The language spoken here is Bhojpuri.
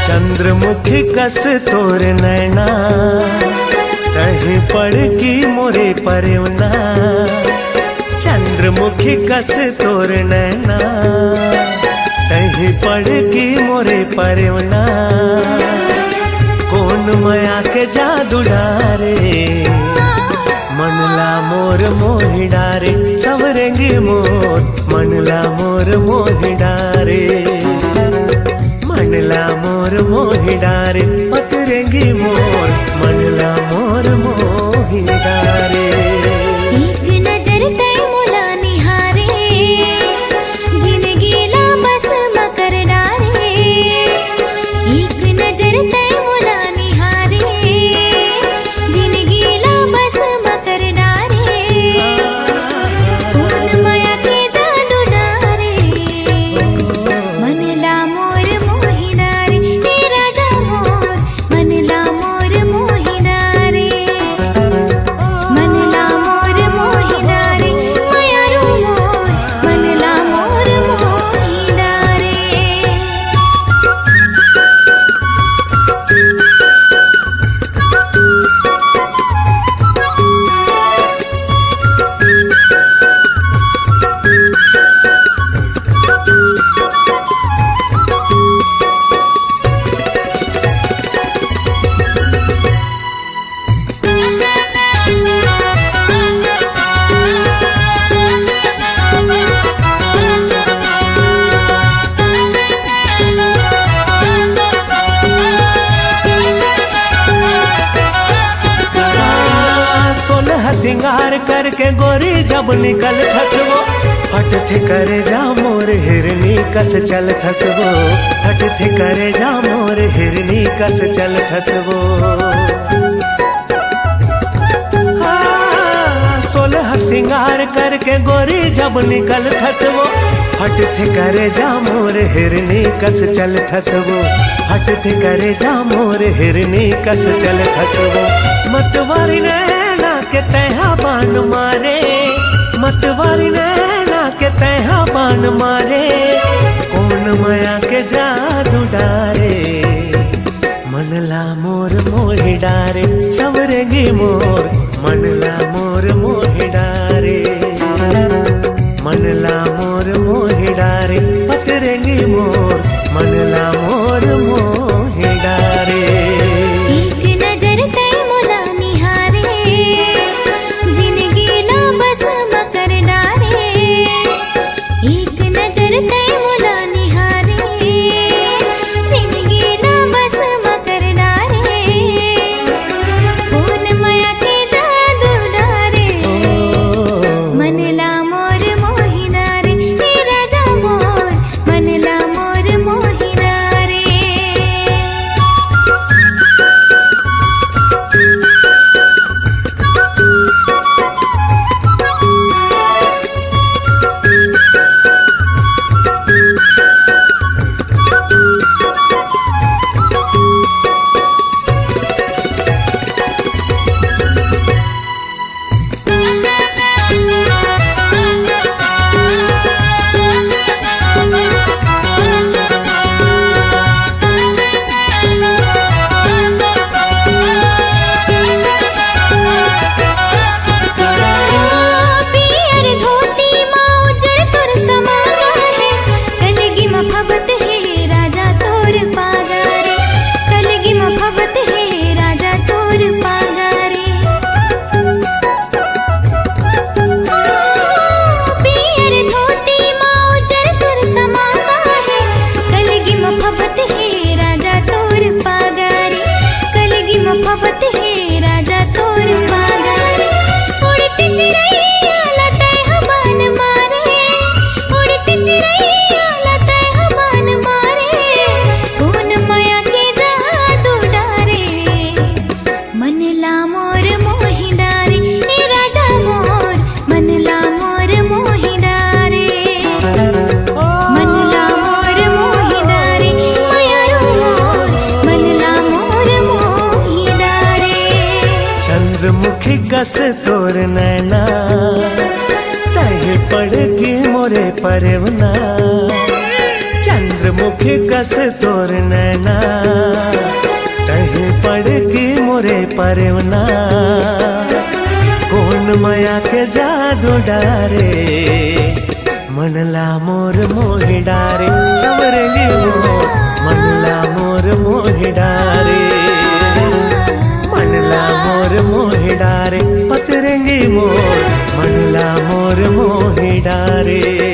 चंद्रमुखी कस तोर नैना कहीं पड़ की मोरे परवना। चंद्रमुखी कस तोर नैना कहीं पड़ की मोरे परवना। कौन माया के जादू डारे मनला मोर मोहि डारे। सवरेंगी मोर मनला मोर मोहि डारे। मनला मोर मोहि डारे पतरेंगी मोर मनला मोर मोहि डारे। एक नजर तय मुला निहारे जिंदगी ला बस मकर डारे। एक नजर तय मुला निहारे जिंदगी ला बस मकर डारे। कौन माया के जादू डारे मनला मोर सिंगार करके गोरी जब निकल थसवो हट थे करे जा मोर हिरनी कस चल थसवो। हट थे करे जा मोर हिरनी कस चल थसवो। सोलह सिंगार करके गोरी जब निकल थसवो हट थे करे जा मोर हिरनी कस चल थसवो। हट थे करे जा मोर हिरनी कस चल थसवो। मतवारी नैना के तैहा बाण मारे। मतवारी नैना के तैहा बाण मारे। कौन माया के जादू डारे मनला मोर मोहि डारे। सवरेंगी मोर मनला मोर मोहि डारे। मनला मोर मोहि डारे पतरेंगी मोर मनला मोर मोहि डारे। एक नजर तय मुला निहारे जिंदगी ला बस मकर डारे। एक नजर तय मुला निहारे जिंदगी ला बस मकर डारे। कौन माया के जादू डारे मनला मोर मोहि डारे। राजा मोर मनला मोर मोहि डारे। मनला मोर मोहि डारे। चंद्रमुखी कस तोर नैना तहे पड़गी मोरे परवना। चंद्रमुखी कस तोर नैना तहे पड़गी मोरे परवना। कौन माया के जादू डारे मनला मोर मोहि डारे। सवरेंगी मोर मनला मोर मोहि डारे। मनला मोर मोहि डारे पतरेंगी मोर मनला मोर मोहि डारे।